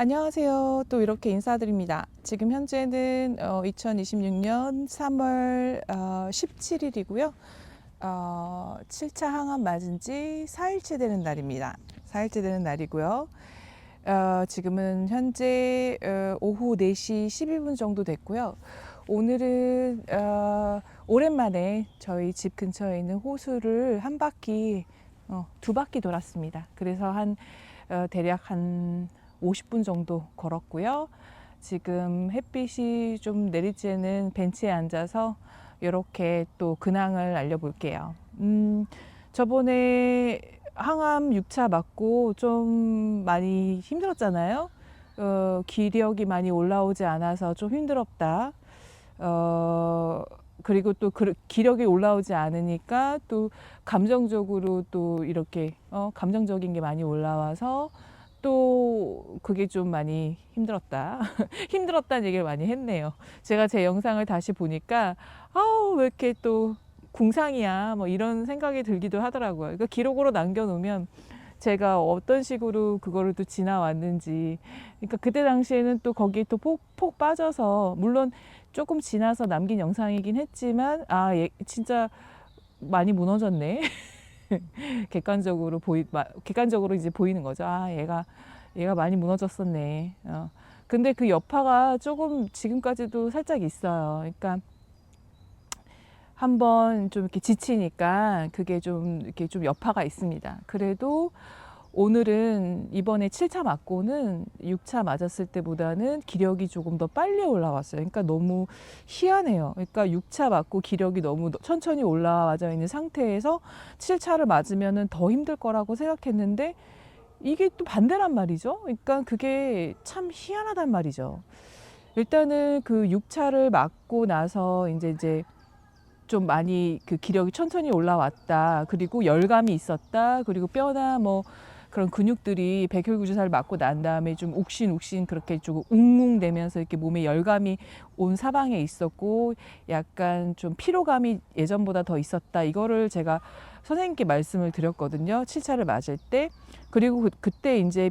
안녕하세요. 또 이렇게 인사드립니다. 지금 현재는 2026년 3월 17일이고요. 7차 항암 맞은 지 4일째 되는 날입니다. 4일째 되는 날이고요. 지금은 현재 오후 4시 12분 정도 됐고요. 오늘은 오랜만에 저희 집 근처에 있는 호수를 한 바퀴, 두 바퀴 돌았습니다. 그래서 대략 한 50분 정도 걸었고요. 지금 햇빛이 좀 내리쬐는 벤치에 앉아서 이렇게 또 근황을 알려볼게요. 저번에 항암 6차 맞고 좀 많이 힘들었잖아요. 기력이 많이 올라오지 않아서 좀 힘들었다. 그리고 또 기력이 올라오지 않으니까 또 감정적으로 또 이렇게 감정적인 게 많이 올라와서 또 그게 좀 많이 힘들었다. 힘들었다는 얘기를 많이 했네요. 제가 제 영상을 다시 보니까 아우 왜 이렇게 또 궁상이야 뭐 이런 생각이 들기도 하더라고요. 그러니까 기록으로 남겨놓으면 제가 어떤 식으로 그거를 또 지나왔는지, 그러니까 그때 당시에는 또 거기에 또 폭 빠져서, 물론 조금 지나서 남긴 영상이긴 했지만 진짜 많이 무너졌네. 객관적으로 이제 보이는 거죠. 얘가 많이 무너졌었네. 근데 그 여파가 조금 지금까지도 살짝 있어요. 그러니까 한번 좀 이렇게 지치니까 그게 좀 이렇게 좀 여파가 있습니다. 그래도 오늘은 이번에 7차 맞고는 6차 맞았을 때보다는 기력이 조금 더 빨리 올라왔어요. 그러니까 너무 희한해요. 그러니까 6차 맞고 기력이 너무 천천히 올라와져 있는 상태에서 7차를 맞으면 더 힘들 거라고 생각했는데 이게 또 반대란 말이죠. 그러니까 그게 참 희한하단 말이죠. 일단은 그 6차를 맞고 나서 이제 좀 많이 그 기력이 천천히 올라왔다. 그리고 열감이 있었다. 그리고 뼈나 뭐 그런 근육들이 백혈구 주사를 맞고 난 다음에 좀 욱신욱신 그렇게 좀 웅웅대면서 이렇게 몸에 열감이 온 사방에 있었고 약간 좀 피로감이 예전보다 더 있었다. 이거를 제가 선생님께 말씀을 드렸거든요. 7차를 맞을 때. 그리고 그때 이제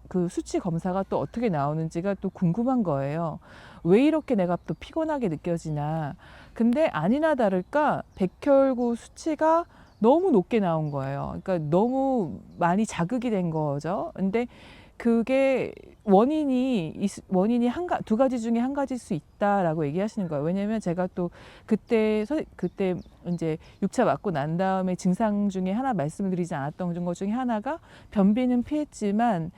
그 수치 검사가 또 어떻게 나오는지가 또 궁금한 거예요. 왜 이렇게 내가 또 피곤하게 느껴지나. 근데 아니나 다를까 백혈구 수치가 너무 높게 나온 거예요. 그러니까 너무 많이 자극이 된 거죠. 근데 그게 원인이 두 가지 중에 한 가지일 수 있다라고 얘기하시는 거예요. 왜냐면 제가 또 그때 이제 6차 맞고 난 다음에 증상 중에 하나 말씀을 드리지 않았던 것 중에 하나가 변비는 피했지만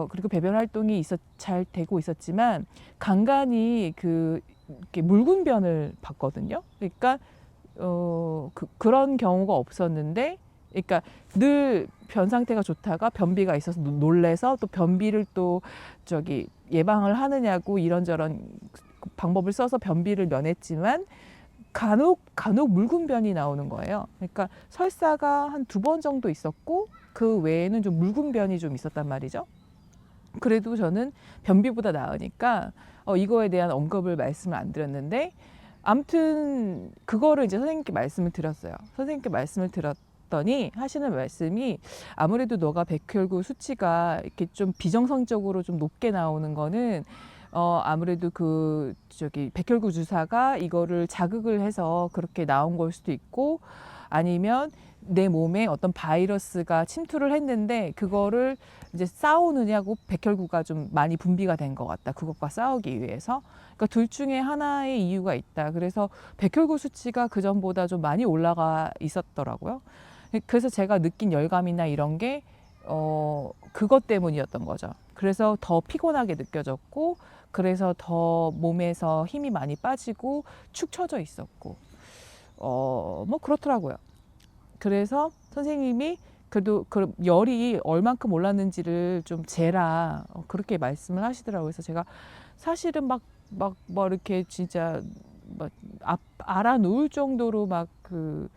그리고 배변 활동이 잘 되고 있었지만 간간이 이렇게 묽은 변을 봤거든요. 그러니까 그런 경우가 없었는데, 그러니까 늘 변 상태가 좋다가 변비가 있어서 놀래서 또 변비를 또 예방을 하느냐고 이런저런 방법을 써서 변비를 면했지만 간혹 묽은 변이 나오는 거예요. 그러니까 설사가 한 2번 정도 있었고 그 외에는 좀 묽은 변이 좀 있었단 말이죠. 그래도 저는 변비보다 나으니까 이거에 대한 말씀을 안 드렸는데, 아무튼 그거를 이제 선생님께 말씀을 드렸어요. 선생님께 말씀을 드렸더니 하시는 말씀이, 아무래도 너가 백혈구 수치가 이렇게 좀 비정상적으로 좀 높게 나오는 거는 아무래도 백혈구 주사가 이거를 자극을 해서 그렇게 나온 걸 수도 있고, 아니면 내 몸에 어떤 바이러스가 침투를 했는데 그거를 이제 싸우느냐고 백혈구가 좀 많이 분비가 된 것 같다. 그것과 싸우기 위해서. 그러니까 둘 중에 하나의 이유가 있다. 그래서 백혈구 수치가 그 전보다 좀 많이 올라가 있었더라고요. 그래서 제가 느낀 열감이나 이런 게 그것 때문이었던 거죠. 그래서 더 피곤하게 느껴졌고, 그래서 더 몸에서 힘이 많이 빠지고 축 처져 있었고, 뭐 그렇더라고요. 그래서 선생님이 그래도 그 열이 얼만큼 올랐는지를 좀 재라, 그렇게 말씀을 하시더라고요. 그래서 제가 사실은 뭐 이렇게 진짜 막 알아놓을 정도로 그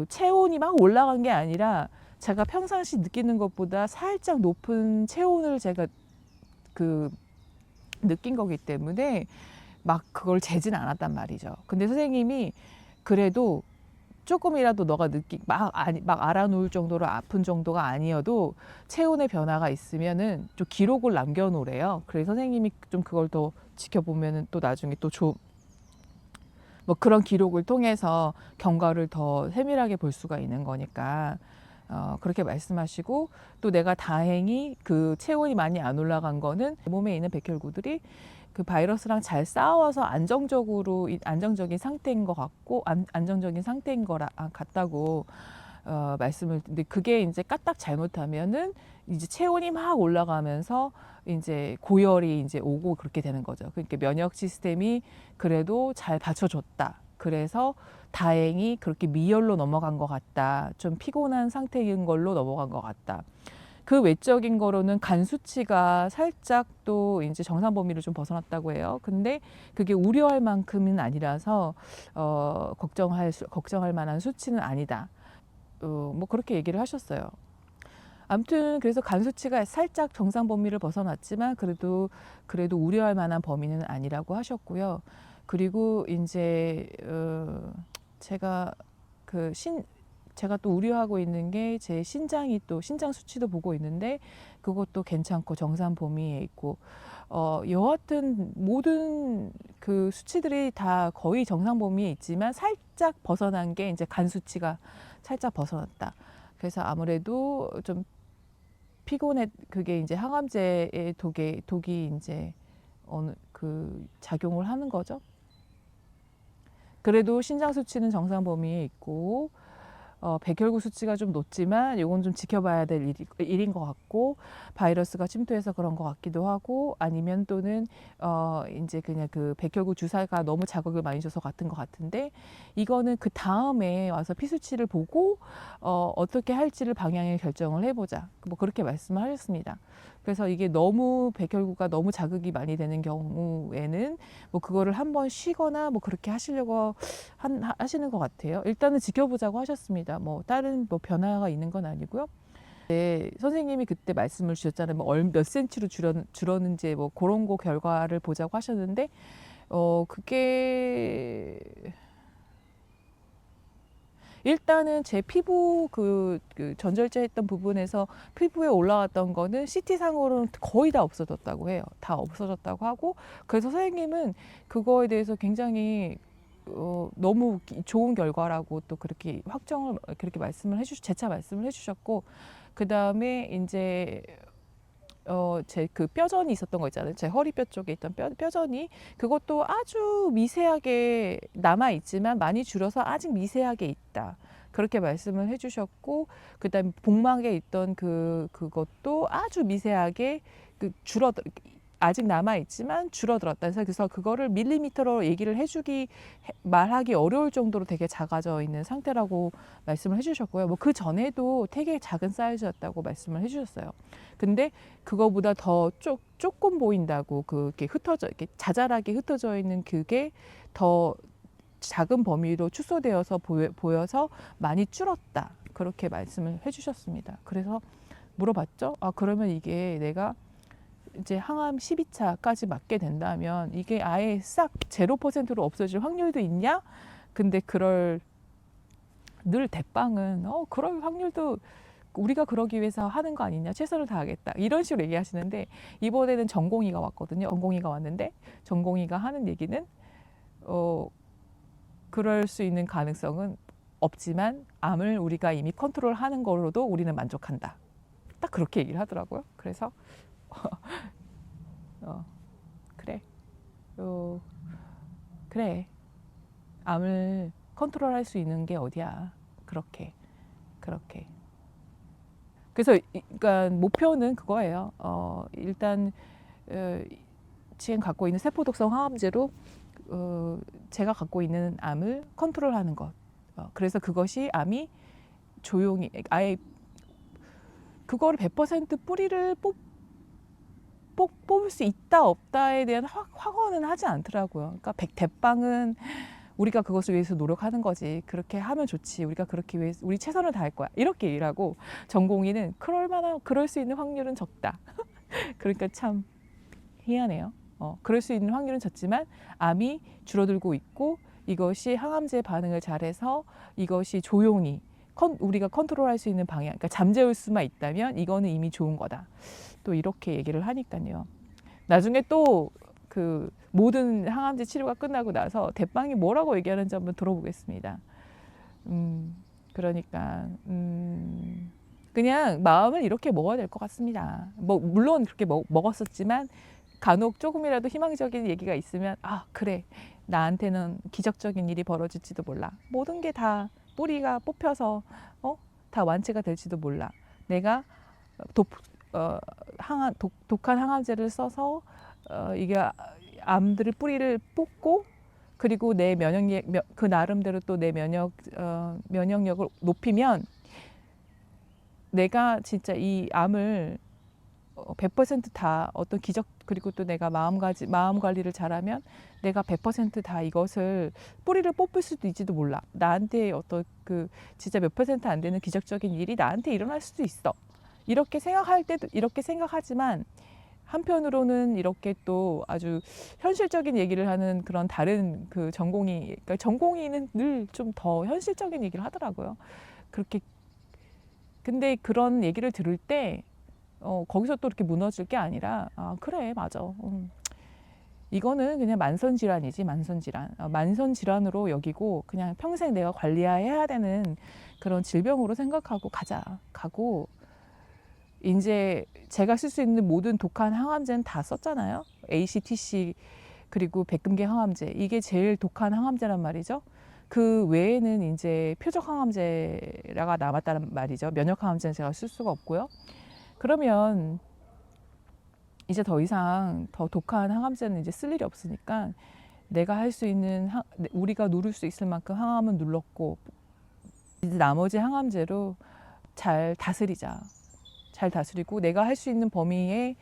체온이 막 올라간 게 아니라, 제가 평상시 느끼는 것보다 살짝 높은 체온을 제가 느낀 거기 때문에 막 그걸 재진 않았단 말이죠. 근데 선생님이 그래도 조금이라도 너가 막 알아놓을 정도로 아픈 정도가 아니어도 체온의 변화가 있으면은 좀 기록을 남겨놓으래요. 그래서 선생님이 좀 그걸 더 지켜보면은 또 나중에 또 뭐 그런 기록을 통해서 경과를 더 세밀하게 볼 수가 있는 거니까 그렇게 말씀하시고, 또 내가 다행히 그 체온이 많이 안 올라간 거는 몸에 있는 백혈구들이 그 바이러스랑 잘 싸워서 안정적인 상태인 것 같고 안정적인 상태인 거라 같다고 말씀을. 근데 그게 이제 까딱 잘못하면은 이제 체온이 막 올라가면서 이제 고열이 이제 오고 그렇게 되는 거죠. 그러니까 면역 시스템이 그래도 잘 받쳐줬다. 그래서 다행히 그렇게 미열로 넘어간 것 같다. 좀 피곤한 상태인 걸로 넘어간 것 같다. 그 외적인 거로는 간 수치가 살짝 또 이제 정상 범위를 좀 벗어났다고 해요. 근데 그게 우려할 만큼은 아니라서 걱정할 만한 수치는 아니다. 뭐 그렇게 얘기를 하셨어요. 아무튼 그래서 간 수치가 살짝 정상 범위를 벗어났지만 그래도 우려할 만한 범위는 아니라고 하셨고요. 그리고 이제 제가 제가 또 우려하고 있는 게 제 신장이 또 신장 수치도 보고 있는데 그것도 괜찮고 정상 범위에 있고 여하튼 모든 그 수치들이 다 거의 정상 범위에 있지만 살짝 벗어난 게 이제 간 수치가 살짝 벗어났다. 그래서 아무래도 좀 피곤해. 그게 이제 항암제의 독이 이제 어느 그 작용을 하는 거죠. 그래도 신장 수치는 정상 범위에 있고 백혈구 수치가 좀 높지만 이건 좀 지켜봐야 될 일인 것 같고, 바이러스가 침투해서 그런 것 같기도 하고, 아니면 또는 이제 그냥 그 백혈구 주사가 너무 자극을 많이 줘서 같은 것 같은데, 이거는 그 다음에 와서 피 수치를 보고 어떻게 할지를 방향을 결정을 해보자. 뭐 그렇게 말씀을 하셨습니다. 그래서 이게 백혈구가 너무 자극이 많이 되는 경우에는 뭐 그거를 한번 쉬거나 뭐 그렇게 하시려고 하시는 것 같아요. 일단은 지켜보자고 하셨습니다. 뭐 다른 뭐 변화가 있는 건 아니고요. 네, 선생님이 그때 말씀을 주셨잖아요. 뭐 몇 센치로 줄었는지 뭐 그런 거 결과를 보자고 하셨는데 그게 일단은 제 피부 그 전절제 했던 부분에서 피부에 올라왔던 거는 CT 상으로는 거의 다 없어졌다고 해요. 다 없어졌다고 하고, 그래서 선생님은 그거에 대해서 굉장히 너무 좋은 결과라고 또 그렇게 그렇게 재차 말씀을 해주셨고, 그 다음에 이제 제 그 뼈전이 있었던 거 있잖아요. 제 허리뼈 쪽에 있던 뼈전이 그것도 아주 미세하게 남아 있지만 많이 줄어서 아직 미세하게 있다. 그렇게 말씀을 해주셨고, 그다음에 복막에 있던 그것도 아주 미세하게 아직 남아 있지만 줄어들었다. 그래서 그거를 밀리미터로 말하기 어려울 정도로 되게 작아져 있는 상태라고 말씀을 해주셨고요. 뭐 그 전에도 되게 작은 사이즈였다고 말씀을 해주셨어요. 근데 그거보다 더 조금 보인다고, 이렇게 자잘하게 흩어져 있는 그게 더 작은 범위로 축소되어서 보여서 많이 줄었다. 그렇게 말씀을 해주셨습니다. 그래서 물어봤죠. 그러면 이게 내가 이제 항암 12차까지 맞게 된다면 이게 아예 싹 0%로 없어질 확률도 있냐? 근데 늘 대빵은 그럴 확률도 우리가 그러기 위해서 하는 거 아니냐, 최선을 다하겠다, 이런 식으로 얘기하시는데, 이번에는 전공의가 왔거든요. 전공의가 왔는데 전공의가 하는 얘기는 그럴 수 있는 가능성은 없지만 암을 우리가 이미 컨트롤하는 거로도 우리는 만족한다. 딱 그렇게 얘기를 하더라고요. 그래서 그래, 그래, 암을 컨트롤할 수 있는 게 어디야. 그렇게. 그래서 그러니까 목표는 그거예요. 일단 지금 갖고 있는 세포독성 항암제로 제가 갖고 있는 암을 컨트롤하는 것. 그래서 그것이 암이 조용히 아예 그거를 100% 뿌리를 뽑을 수 있다 없다에 대한 확언은 하지 않더라고요. 그러니까 대빵은 우리가 그것을 위해서 노력하는 거지. 그렇게 하면 좋지. 우리가 그렇게 위해서 우리 최선을 다할 거야. 이렇게 일하고, 전공의는 그럴 수 있는 확률은 적다. 그러니까 참 희한해요. 그럴 수 있는 확률은 적지만 암이 줄어들고 있고, 이것이 항암제 반응을 잘해서 이것이 조용히 우리가 컨트롤할 수 있는 방향, 그러니까 잠재울 수만 있다면 이거는 이미 좋은 거다. 또 이렇게 얘기를 하니까요. 나중에 또 그 모든 항암제 치료가 끝나고 나서 대빵이 뭐라고 얘기하는지 한번 들어보겠습니다. 그러니까 그냥 마음을 이렇게 먹어야 될 것 같습니다. 뭐 물론 그렇게 먹었었지만 간혹 조금이라도 희망적인 얘기가 있으면 아 그래 나한테는 기적적인 일이 벌어질지도 몰라. 모든 게 다 뿌리가 뽑혀서 다 완치가 될지도 몰라. 내가 독한 항암제를 써서 이게 암들을 뿌리를 뽑고 그리고 내 그 나름대로 또 내 면역력을 높이면 내가 진짜 이 암을 100%다 어떤 기적 그리고 또 내가 마음 관리를 잘하면 내가 100%다 이것을 뿌리를 뽑을 수도 있지도 몰라. 나한테 어떤 그 진짜 몇 퍼센트 안 되는 기적적인 일이 나한테 일어날 수도 있어. 이렇게 생각할 때도 이렇게 생각하지만 한편으로는 이렇게 또 아주 현실적인 얘기를 하는 그런 다른 그 그러니까 전공의는 늘 좀 더 현실적인 얘기를 하더라고요. 그렇게 근데 그런 얘기를 들을 때 거기서 또 이렇게 무너질 게 아니라 아 그래 맞아. 이거는 그냥 만선질환이지 만선질환. 만선질환으로 여기고 그냥 평생 내가 관리해야 되는 그런 질병으로 생각하고 가고 이제 제가 쓸 수 있는 모든 독한 항암제는 다 썼잖아요. ACTC 그리고 백금계 항암제 이게 제일 독한 항암제란 말이죠. 그 외에는 이제 표적 항암제가 남았다는 말이죠. 면역 항암제는 제가 쓸 수가 없고요. 그러면 이제 더 이상 더 독한 항암제는 이제 쓸 일이 없으니까 내가 할 수 있는 우리가 누를 수 있을 만큼 항암은 눌렀고 이제 나머지 항암제로 잘 다스리자. 잘 다스리고 내가 할 수 있는 범위의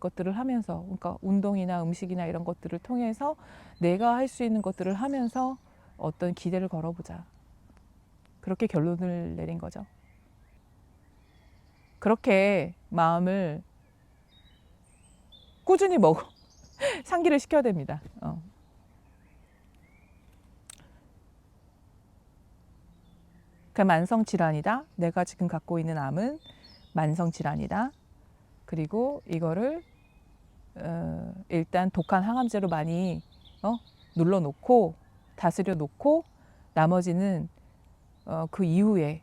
것들을 하면서 그러니까 운동이나 음식이나 이런 것들을 통해서 내가 할 수 있는 것들을 하면서 어떤 기대를 걸어보자. 그렇게 결론을 내린 거죠. 그렇게 마음을 꾸준히 상기를 시켜야 됩니다. 그 만성 질환이다. 내가 지금 갖고 있는 암은 만성 질환이다. 그리고 이거를 일단 독한 항암제로 많이 눌러놓고 다스려 놓고 나머지는 그 이후에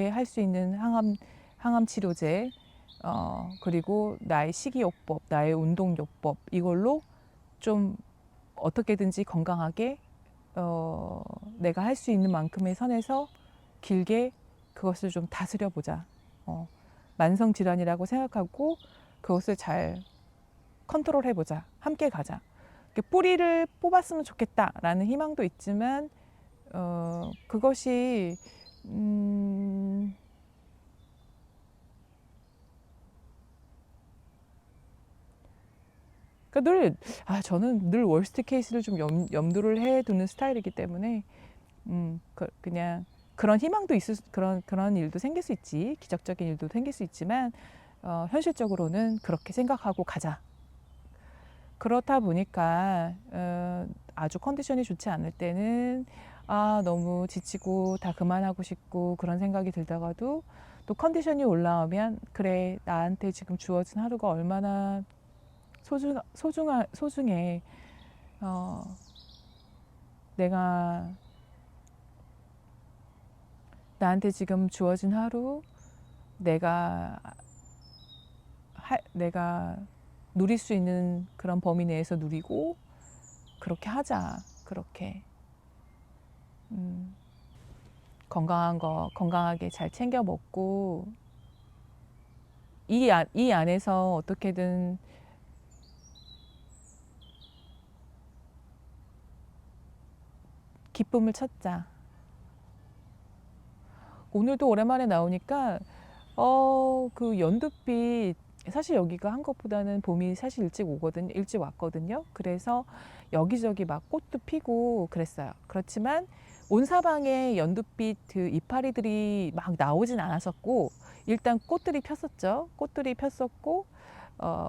할 수 있는 항암 치료제 그리고 나의 식이요법, 나의 운동요법 이걸로 좀 어떻게든지 건강하게 내가 할 수 있는 만큼의 선에서 길게 그것을 좀 다스려 보자. 만성 질환이라고 생각하고 그것을 잘 컨트롤 해보자. 함께 가자. 뿌리를 뽑았으면 좋겠다라는 희망도 있지만 그것이 그러니까 저는 늘 월스트 케이스를 좀 염두를 해두는 스타일이기 때문에 그냥 그런 희망도 그런 일도 생길 수 있지. 기적적인 일도 생길 수 있지만 현실적으로는 그렇게 생각하고 가자. 그렇다 보니까 아주 컨디션이 좋지 않을 때는 너무 지치고 다 그만하고 싶고 그런 생각이 들다가도 또 컨디션이 올라오면 그래 나한테 지금 주어진 하루가 얼마나 소중해. 내가 나한테 지금 주어진 하루 내가 누릴 수 있는 그런 범위 내에서 누리고 그렇게 하자. 그렇게 건강한 거 건강하게 잘 챙겨 먹고 이 안에서 어떻게든 기쁨을 찾자. 오늘도 오랜만에 나오니까 그 연두빛 사실 여기가 한국보다는 봄이 사실 일찍 왔거든요. 그래서 여기저기 막 꽃도 피고 그랬어요. 그렇지만 온 사방에 연두빛 그 이파리들이 막 나오진 않았었고 일단 꽃들이 폈었죠. 꽃들이 폈었고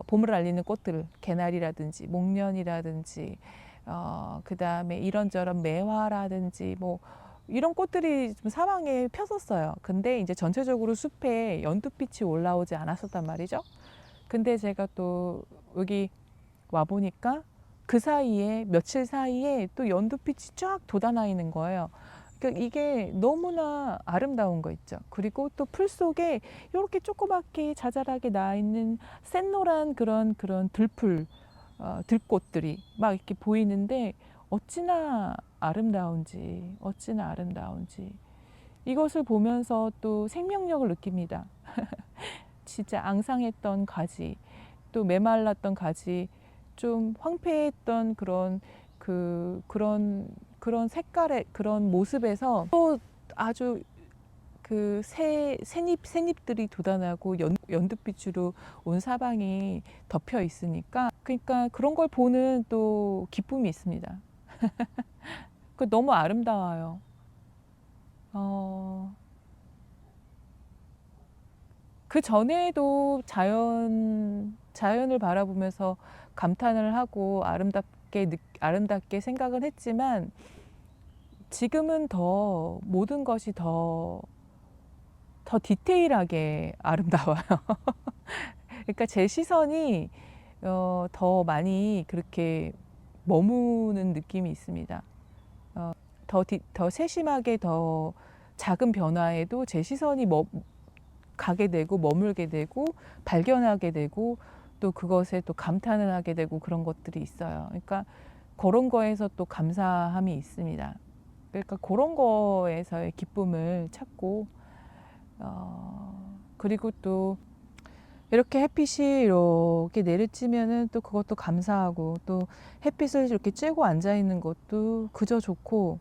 봄을 알리는 꽃들 개나리라든지 목련이라든지 그다음에 이런저런 매화라든지 뭐 이런 꽃들이 좀 사방에 폈었어요. 근데 이제 전체적으로 숲에 연두빛이 올라오지 않았었단 말이죠. 근데 제가 또 여기 와 보니까 그 사이에 며칠 사이에 또 연두빛이 쫙 돋아나 있는 거예요. 그러니까 이게 너무나 아름다운 거 있죠. 그리고 또 풀 속에 이렇게 조그맣게 자잘하게 나 있는 샛노란 그런 들풀, 들꽃들이 막 이렇게 보이는데 어찌나 아름다운지, 어찌나 아름다운지. 이것을 보면서 또 생명력을 느낍니다. 진짜 앙상했던 가지, 또 메말랐던 가지, 좀 황폐했던 그런 색깔의 그런 모습에서 또 아주 그 새잎들이 돋아나고 연두빛으로 온 사방이 덮여 있으니까 그러니까 그런 걸 보는 또 기쁨이 있습니다. 그 너무 아름다워요. 어, 그 전에도 자연을 바라보면서 감탄을 하고 아름답게 생각을 했지만 지금은 더 모든 것이 더 디테일하게 아름다워요. 그러니까 제 시선이 더 많이 그렇게 머무는 느낌이 있습니다. 더 세심하게 더 작은 변화에도 제 시선이 가게 되고 머물게 되고 발견하게 되고 또 그것에 또 감탄을 하게 되고 그런 것들이 있어요. 그러니까 그런 거에서 또 감사함이 있습니다. 그러니까 그런 거에서의 기쁨을 찾고 그리고 또 이렇게 햇빛이 이렇게 내리쬐면은 또 그것도 감사하고 또 햇빛을 이렇게 쬐고 앉아 있는 것도 그저 좋고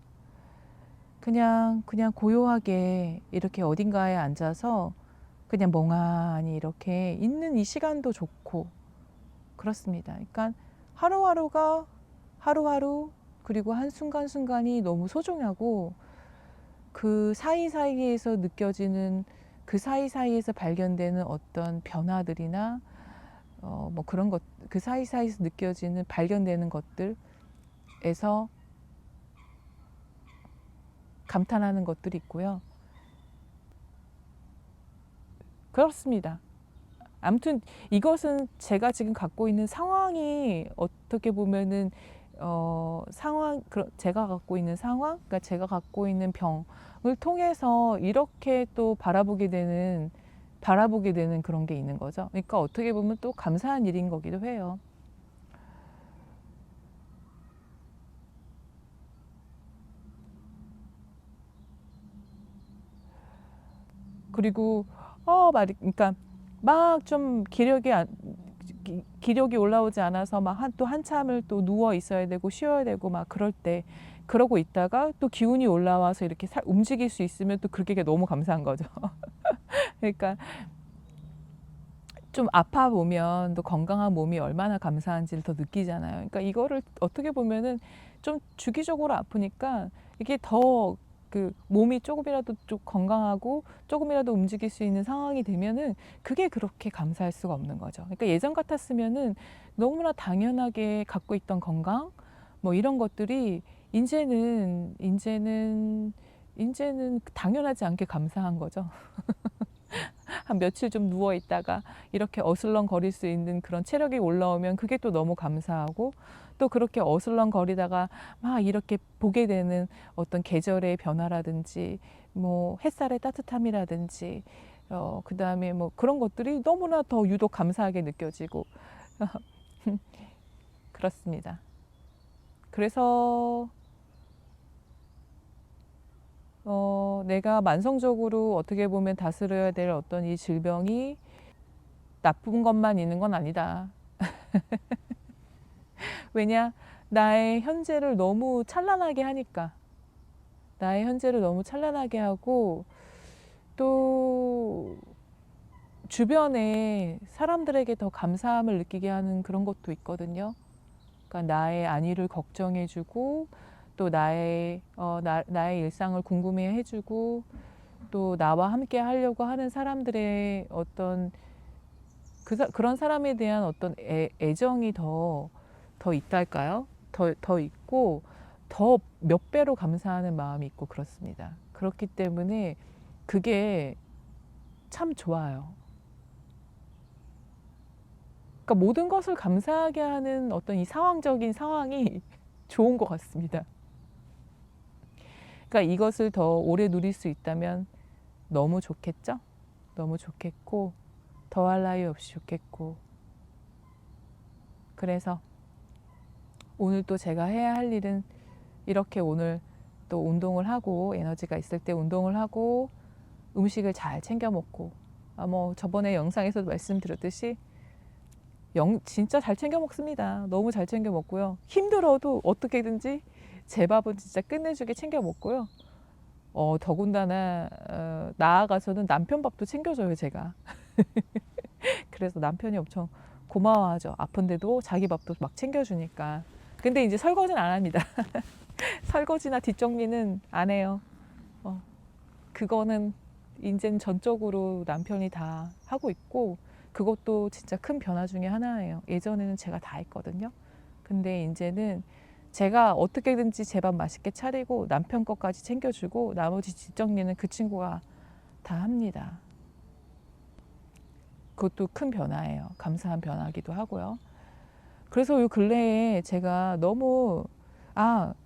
그냥 고요하게 이렇게 어딘가에 앉아서 그냥 멍하니 이렇게 있는 이 시간도 좋고 그렇습니다. 그러니까 하루하루가 하루하루 그리고 한순간순간이 너무 소중하고 그 사이사이에서 느껴지는 그 사이사이에서 발견되는 어떤 변화들이나 뭐 그런 것, 그 사이사이에서 느껴지는 발견되는 것들에서 감탄하는 것들이 있고요. 그렇습니다. 아무튼 이것은 제가 지금 갖고 있는 상황이 어떻게 보면은 제가 갖고 있는 상황, 그러니까 제가 갖고 있는 병을 통해서 이렇게 또 바라보게 되는 그런 게 있는 거죠. 그러니까 어떻게 보면 또 감사한 일인 거기도 해요. 그리고 그러니까 막 좀 기력이 올라오지 않아서 막 또 한참을 또 누워 있어야 되고 쉬어야 되고 막 그럴 때 그러고 있다가 또 기운이 올라와서 이렇게 움직일 수 있으면 또 그게 너무 감사한 거죠. 그러니까 좀 아파 보면 또 건강한 몸이 얼마나 감사한지를 더 느끼잖아요. 그러니까 이거를 어떻게 보면은 좀 주기적으로 아프니까 이게 더 그 몸이 조금이라도 좀 건강하고 조금이라도 움직일 수 있는 상황이 되면은 그게 그렇게 감사할 수가 없는 거죠. 그러니까 예전 같았으면은 너무나 당연하게 갖고 있던 건강 뭐 이런 것들이 이제는 당연하지 않게 감사한 거죠. 한 며칠 좀 누워 있다가 이렇게 어슬렁거릴 수 있는 그런 체력이 올라오면 그게 또 너무 감사하고 또 그렇게 어슬렁거리다가 막 이렇게 보게 되는 어떤 계절의 변화라든지 뭐 햇살의 따뜻함이라든지 그다음에 뭐 그런 것들이 너무나 더 유독 감사하게 느껴지고 그렇습니다. 그래서 내가 만성적으로 어떻게 보면 다스려야 될 어떤 이 질병이 나쁜 것만 있는 건 아니다. 왜냐? 나의 현재를 너무 찬란하게 하니까. 나의 현재를 너무 찬란하게 하고 또 주변에 사람들에게 더 감사함을 느끼게 하는 그런 것도 있거든요. 그러니까 나의 안위를 걱정해주고 또 나의 일상을 궁금해해주고 또 나와 함께 하려고 하는 사람들의 어떤 그런 사람에 대한 어떤 애정이 더 있달까요? 더 있고 더 몇 배로 감사하는 마음이 있고 그렇습니다. 그렇기 때문에 그게 참 좋아요. 그러니까 모든 것을 감사하게 하는 어떤 이 상황적인 상황이 좋은 것 같습니다. 그러니까 이것을 더 오래 누릴 수 있다면 너무 좋겠죠? 너무 좋겠고 더할 나위 없이 좋겠고 그래서 오늘 또 제가 해야 할 일은 이렇게 오늘 또 운동을 하고 에너지가 있을 때 운동을 하고 음식을 잘 챙겨 먹고 뭐 저번에 영상에서도 말씀드렸듯이 진짜 잘 챙겨 먹습니다. 너무 잘 챙겨 먹고요. 힘들어도 어떻게든지 제 밥은 진짜 끝내주게 챙겨 먹고요. 더군다나 나아가서는 남편 밥도 챙겨줘요, 제가. 그래서 남편이 엄청 고마워하죠. 아픈데도 자기 밥도 막 챙겨주니까. 근데 이제 설거지는 안 합니다. 설거지나 뒷정리는 안 해요. 그거는 이제는 전적으로 남편이 다 하고 있고 그것도 진짜 큰 변화 중에 하나예요. 예전에는 제가 다 했거든요. 근데 이제는 제가 어떻게든지 제 밥 맛있게 차리고 남편 것까지 챙겨주고 나머지 뒷정리는 그 친구가 다 합니다. 그것도 큰 변화예요. 감사한 변화기도 하고요. 그래서 요 근래에 제가 너무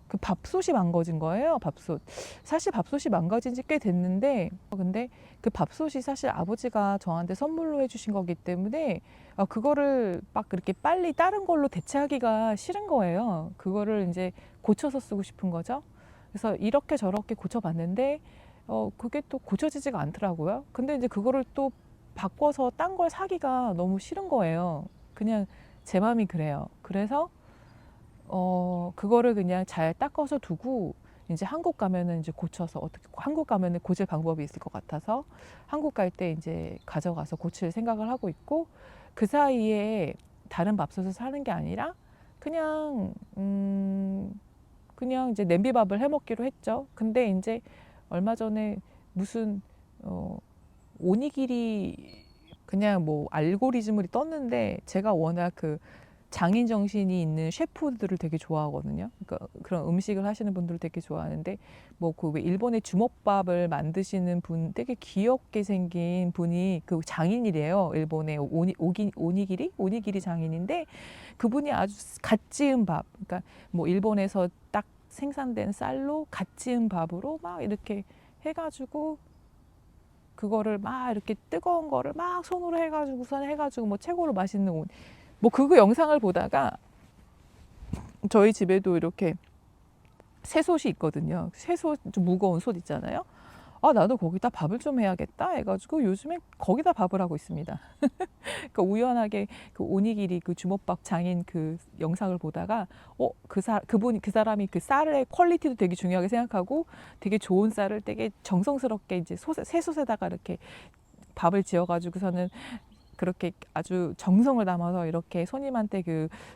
그 밥솥이 망가진 거예요. 밥솥. 사실 밥솥이 망가진 지 꽤 됐는데 근데 그 밥솥이 사실 아버지가 저한테 선물로 해주신 거기 때문에 그거를 막 그렇게 빨리 다른 걸로 대체하기가 싫은 거예요. 그거를 이제 고쳐서 쓰고 싶은 거죠. 그래서 이렇게 저렇게 고쳐봤는데 그게 또 고쳐지지가 않더라고요. 근데 이제 그거를 또 바꿔서 딴 걸 사기가 너무 싫은 거예요. 그냥 제 마음이 그래요. 그래서 그거를 그냥 잘 닦아서 두고 이제 한국 가면은 이제 고쳐서 한국 가면은 고칠 방법이 있을 것 같아서 한국 갈 때 이제 가져가서 고칠 생각을 하고 있고 그 사이에 다른 밥솥을 사는 게 아니라 그냥 그냥 이제 냄비밥을 해 먹기로 했죠. 근데 이제 얼마 전에 무슨 오니기리 그냥 뭐 알고리즘을 떴는데 제가 워낙 그 장인 정신이 있는 셰프들을 되게 좋아하거든요. 그러니까 그런 음식을 하시는 분들을 되게 좋아하는데 뭐 그 왜 일본의 주먹밥을 만드시는 분 되게 귀엽게 생긴 분이 그 장인이래요. 일본의 오니기리 장인인데 그분이 아주 갓 지은 밥. 그러니까 뭐 일본에서 딱 생산된 쌀로 갓 지은 밥으로 막 이렇게 해가지고 그거를 막 이렇게 뜨거운 거를 막 손으로 해가지고 뭐 최고로 맛있는 뭐 그거 영상을 보다가 저희 집에도 이렇게 새솥이 있거든요. 새솥 좀 무거운 솥 있잖아요. 나도 거기다 밥을 좀 해야겠다 해가지고 요즘엔 거기다 밥을 하고 있습니다. 그러니까 우연하게 그 오니기리 그 주먹밥 장인 그 영상을 보다가 그 사람이 그 쌀의 퀄리티도 되게 중요하게 생각하고 되게 좋은 쌀을 되게 정성스럽게 이제 새솥에다가 이렇게 밥을 지어가지고서는 그렇게 아주 정성을 담아서 이렇게 손님한테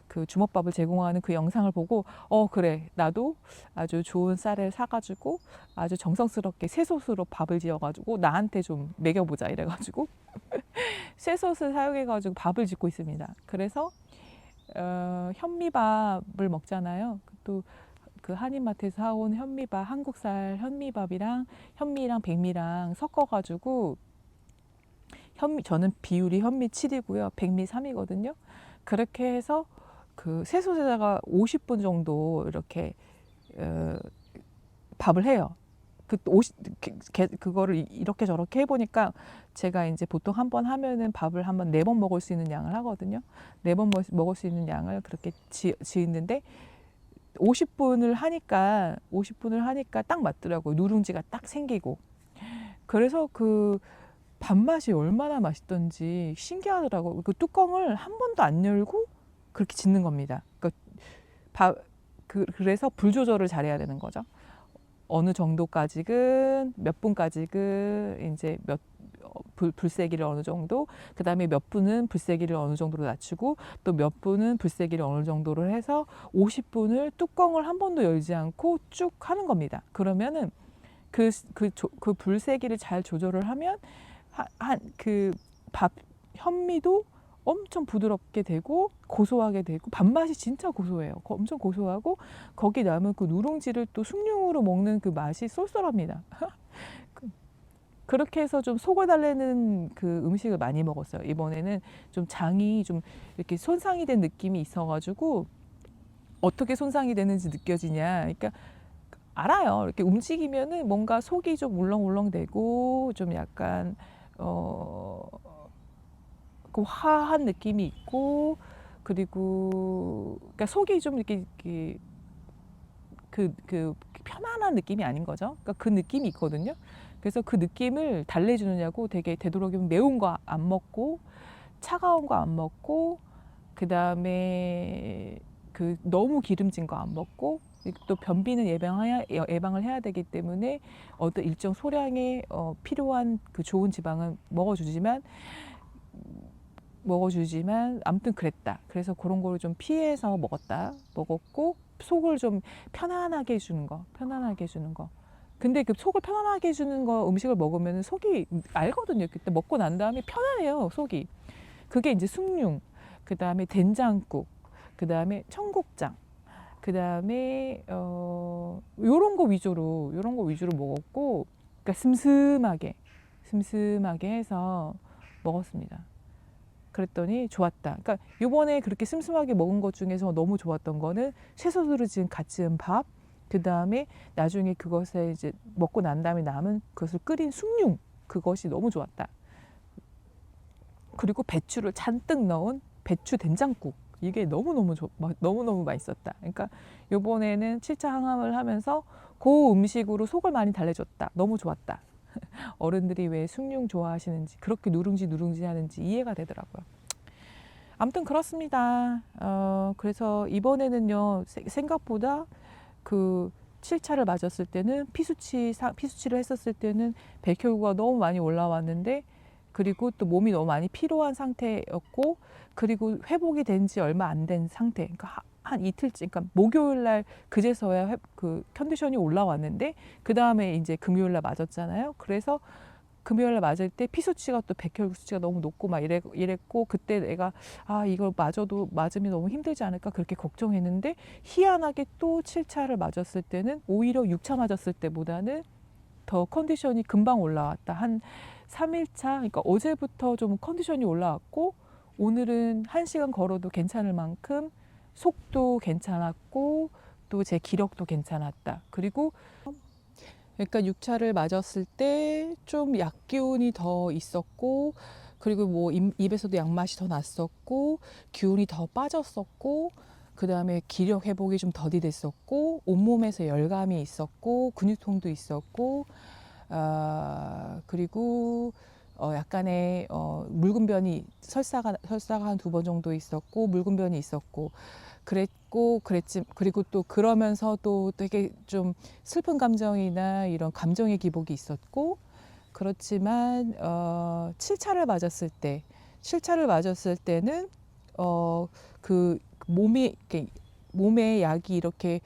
그 주먹밥을 제공하는 그 영상을 보고 그래 나도 아주 좋은 쌀을 사가지고 아주 정성스럽게 새솥으로 밥을 지어가지고 나한테 좀 먹여보자 이래가지고 새솥을 사용해가지고 밥을 짓고 있습니다. 그래서 현미밥을 먹잖아요. 또 그 한인마트에서 사온 현미밥, 한국쌀 현미밥이랑 현미랑 백미랑 섞어가지고 저는 비율이 현미 7이고요. 백미 3이거든요. 그렇게 해서 그 새솥에다가 50분 정도 이렇게 밥을 해요. 그거를 이렇게 저렇게 해보니까 제가 이제 보통 한 번 하면은 밥을 한 번 4번 먹을 수 있는 양을 하거든요. 4번 먹을 수 있는 양을 그렇게 지었는데 50분을 하니까 딱 맞더라고요. 누룽지가 딱 생기고. 그래서 그 밥맛이 얼마나 맛있던지 신기하더라고요. 그 뚜껑을 한 번도 안 열고 그렇게 짓는 겁니다. 그래서 불 조절을 잘해야 되는 거죠. 어느 정도까지는 몇 분까지는 이제 불세기를 어느 정도, 그 다음에 몇 분은 불세기를 어느 정도로 낮추고 또 몇 분은 불세기를 어느 정도로 해서 50분을 뚜껑을 한 번도 열지 않고 쭉 하는 겁니다. 그러면은 그 불세기를 잘 조절을 하면 그 밥 현미도 엄청 부드럽게 되고 고소하게 되고 밥맛이 진짜 고소해요. 엄청 고소하고 거기 남은 그 누룽지를 또 숭늉으로 먹는 그 맛이 쏠쏠합니다. 그렇게 해서 좀 속을 달래는 그 음식을 많이 먹었어요. 이번에는 좀 장이 좀 이렇게 손상이 된 느낌이 있어가지고 어떻게 손상이 되는지 느껴지냐. 그러니까 알아요. 이렇게 움직이면은 뭔가 속이 좀 울렁울렁되고 좀 약간 그 화한 느낌이 있고 그리고 그러니까 속이 좀 이렇게 그 편안한 느낌이 아닌 거죠. 그러니까 그 느낌이 있거든요. 그래서 그 느낌을 달래주느냐고 되게 되도록이면 매운 거 안 먹고 차가운 거 안 먹고 그 다음에 그 너무 기름진 거 안 먹고 또 변비는 예방을 해야 되기 때문에 어떤 일정 소량의 필요한 그 좋은 지방은 먹어주지만 아무튼 그랬다. 그래서 그런 거를 좀 피해서 먹었고 속을 좀 편안하게 해주는 거. 근데 그 속을 편안하게 해주는 거 음식을 먹으면 속이 알거든요. 그때 먹고 난 다음에 편안해요, 속이. 그게 이제 숭늉, 그 다음에 된장국, 그 다음에 청국장, 그 다음에 요런 거 위주로 먹었고, 그러니까 슴슴하게 해서 먹었습니다. 그랬더니 좋았다. 그러니까 요번에 그렇게 슴슴하게 먹은 것 중에서 너무 좋았던 거는 채소들을 지금 갓 지은 밥, 그 다음에 나중에 그것에 이제 먹고 난 다음에 남은 그것을 끓인 숭늉, 그것이 너무 좋았다. 그리고 배추를 잔뜩 넣은 배추 된장국, 이게 너무너무 맛있었다. 그러니까 요번에는 7차 항암을 하면서 그 음식으로 속을 많이 달래줬다. 너무 좋았다. 어른들이 왜 숭늉 좋아하시는지, 그렇게 누룽지 하는지 이해가 되더라고요. 아무튼 그렇습니다. 그래서 이번에는요, 생각보다 그 7차를 맞았을 때는 피수치를 했었을 때는 백혈구가 너무 많이 올라왔는데, 그리고 또 몸이 너무 많이 피로한 상태였고, 그리고 회복이 된 지 얼마 안 된 상태. 그러니까 한 이틀째, 그러니까 목요일 날 그제서야 그 컨디션이 올라왔는데, 그 다음에 이제 금요일 날 맞았잖아요. 그래서 금요일 날 맞을 때 피수치가 또 백혈구 수치가 너무 높고 막 이랬고, 그때 내가 이걸 맞으면 너무 힘들지 않을까 그렇게 걱정했는데, 희한하게 또 7차를 맞았을 때는 오히려 6차 맞았을 때보다는 더 컨디션이 금방 올라왔다. 한 3일차, 그러니까 어제부터 좀 컨디션이 올라왔고, 오늘은 1시간 걸어도 괜찮을 만큼 속도 괜찮았고, 또 제 기력도 괜찮았다. 그리고 그러니까 6차를 맞았을 때 좀 약기운이 더 있었고, 그리고 뭐 입에서도 약맛이 더 났었고, 기운이 더 빠졌었고, 그 다음에 기력 회복이 좀 더디 됐었고, 온몸에서 열감이 있었고, 근육통도 있었고, 그리고 약간의 묽은변이 설사가 한 2번 정도 있었고, 묽은변이 있었고, 그리고 또 그러면서 또 되게 좀 슬픈 감정이나 이런 감정의 기복이 있었고, 그렇지만 7차를 맞았을 때는 그 몸에 약이 이렇게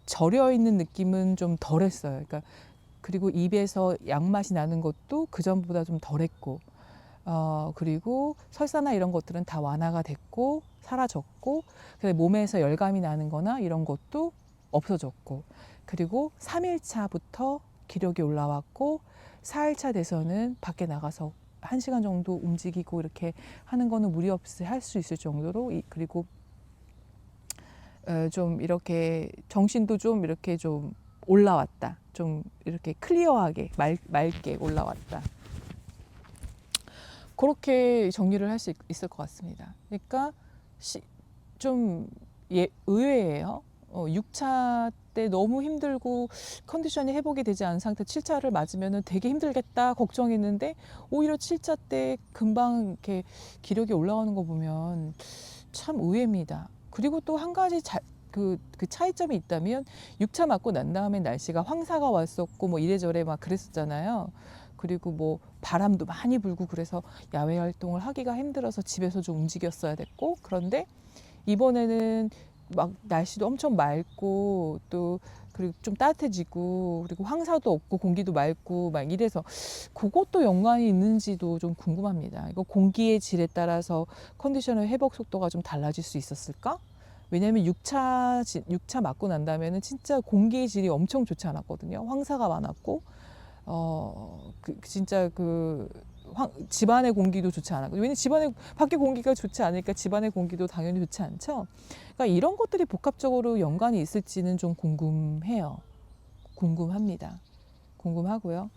절여 있는 느낌은 좀 덜했어요. 그러니까 그리고 입에서 약맛이 나는 것도 그 전보다 좀 덜했고, 그리고 설사나 이런 것들은 다 완화가 됐고 사라졌고, 몸에서 열감이 나는 거나 이런 것도 없어졌고, 그리고 3일차부터 기력이 올라왔고, 4일차 돼서는 밖에 나가서 1시간 정도 움직이고 이렇게 하는 거는 무리 없이 할 수 있을 정도로, 그리고 좀 이렇게 정신도 좀 이렇게 좀 올라왔다. 좀 이렇게 클리어하게 맑게 올라왔다. 그렇게 정리를 할 수 있을 것 같습니다. 그러니까 좀 의외예요. 6차 때 너무 힘들고 컨디션이 회복이 되지 않은 상태 7차를 맞으면 되게 힘들겠다 걱정했는데, 오히려 7차 때 금방 이렇게 기력이 올라오는 거 보면 참 의외입니다. 그리고 또 한 가지 그 차이점이 있다면, 6차 맞고 난 다음에 날씨가 황사가 왔었고 뭐 이래저래 막 그랬었잖아요. 그리고 뭐 바람도 많이 불고 그래서 야외 활동을 하기가 힘들어서 집에서 좀 움직였어야 됐고, 그런데 이번에는 막 날씨도 엄청 맑고 또 그리고 좀 따뜻해지고 그리고 황사도 없고 공기도 맑고 막 이래서 그것도 연관이 있는지도 좀 궁금합니다. 이거 공기의 질에 따라서 컨디션의 회복 속도가 좀 달라질 수 있었을까? 왜냐하면 6차 맞고 난 다음에는 진짜 공기의 질이 엄청 좋지 않았거든요. 황사가 많았고 진짜 집안의 공기도 좋지 않았고 왜냐면 집안의 밖에 공기가 좋지 않으니까 집안의 공기도 당연히 좋지 않죠. 그러니까 이런 것들이 복합적으로 연관이 있을지는 좀 궁금해요. 궁금합니다. 궁금하고요.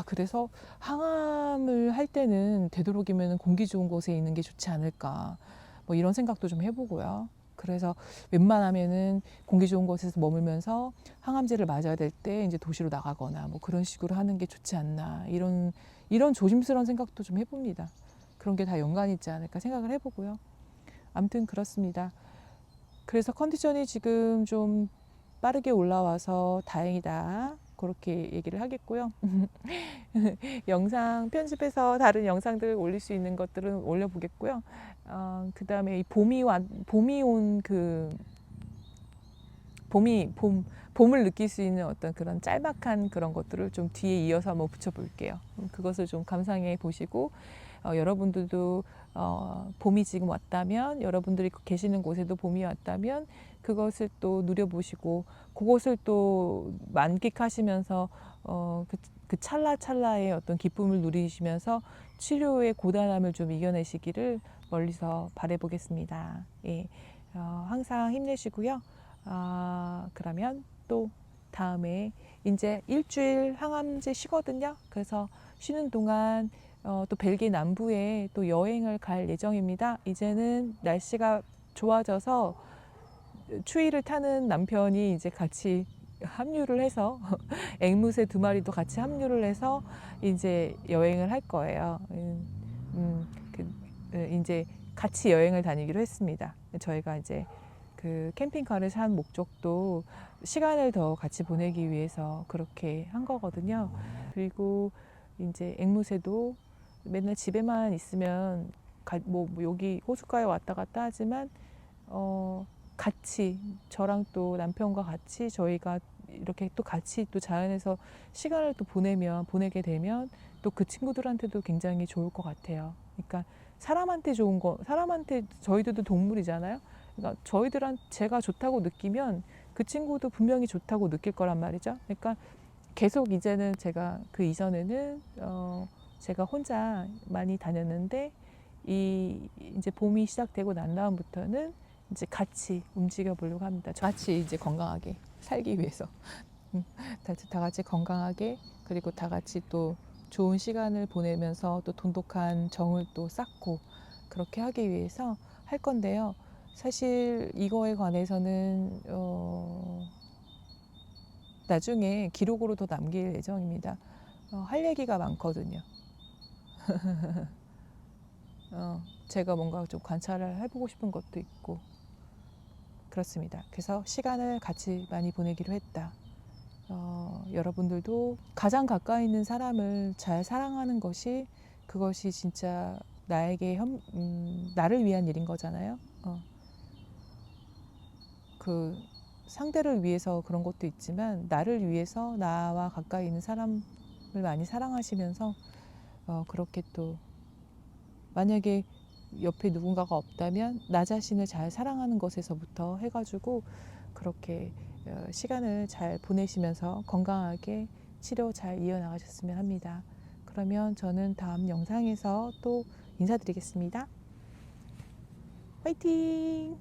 그래서 항암을 할 때는 되도록이면 공기 좋은 곳에 있는 게 좋지 않을까. 뭐 이런 생각도 좀 해보고요. 그래서 웬만하면은 공기 좋은 곳에서 머물면서 항암제를 맞아야 될 때 이제 도시로 나가거나 뭐 그런 식으로 하는 게 좋지 않나. 이런 조심스러운 생각도 좀 해봅니다. 그런 게 다 연관이 있지 않을까 생각을 해보고요. 아무튼 그렇습니다. 그래서 컨디션이 지금 좀 빠르게 올라와서 다행이다. 그렇게 얘기를 하겠고요. 영상 편집해서 다른 영상들 올릴 수 있는 것들은 올려보겠고요. 그 다음에 이 봄이 온 봄을 느낄 수 있는 어떤 그런 짤막한 그런 것들을 좀 뒤에 이어서 한번 붙여볼게요. 그것을 좀 감상해 보시고, 여러분들도 봄이 지금 왔다면, 여러분들이 계시는 곳에도 봄이 왔다면, 그것을 또 누려보시고, 그것을 또 만끽하시면서, 그 찰나찰나의 어떤 기쁨을 누리시면서 치료의 고단함을 좀 이겨내시기를 멀리서 바라보겠습니다. 예, 항상 힘내시고요. 그러면 또 다음에 이제 일주일 항암제 쉬거든요. 그래서 쉬는 동안 또 벨기에 남부에 또 여행을 갈 예정입니다. 이제는 날씨가 좋아져서 추위를 타는 남편이 이제 같이 합류를 해서 앵무새 2마리도 같이 합류를 해서 이제 여행을 할 거예요. 이제 같이 여행을 다니기로 했습니다. 저희가 이제 그 캠핑카를 산 목적도 시간을 더 같이 보내기 위해서 그렇게 한 거거든요. 그리고 이제 앵무새도 맨날 집에만 있으면 뭐 여기 호숫가에 왔다 갔다 하지만 같이 저랑 또 남편과 같이 저희가 이렇게 또 같이 또 자연에서 시간을 또 보내게 되면 또 그 친구들한테도 굉장히 좋을 것 같아요. 그러니까 사람한테 좋은 거, 사람한테 저희들도 동물이잖아요. 그러니까 제가 좋다고 느끼면 그 친구도 분명히 좋다고 느낄 거란 말이죠. 그러니까 계속 이제는 제가 그 이전에는 제가 혼자 많이 다녔는데 이제 봄이 시작되고 난 다음부터는 이제 같이 움직여 보려고 합니다. 같이 이제 건강하게 살기 위해서 다 같이 건강하게 그리고 다 같이 또 좋은 시간을 보내면서 또 돈독한 정을 또 쌓고 그렇게 하기 위해서 할 건데요. 사실 이거에 관해서는 나중에 기록으로 더 남길 예정입니다. 할 얘기가 많거든요. 제가 뭔가 좀 관찰을 해보고 싶은 것도 있고 그렇습니다. 그래서 시간을 같이 많이 보내기로 했다. 여러분들도 가장 가까이 있는 사람을 잘 사랑하는 것이 그것이 진짜 나를 위한 일인 거잖아요. 그 상대를 위해서 그런 것도 있지만 나를 위해서 나와 가까이 있는 사람을 많이 사랑하시면서 그렇게 또 만약에 옆에 누군가가 없다면 나 자신을 잘 사랑하는 것에서부터 해가지고 그렇게 시간을 잘 보내시면서 건강하게 치료 잘 이어나가셨으면 합니다. 그러면 저는 다음 영상에서 또 인사드리겠습니다. 화이팅!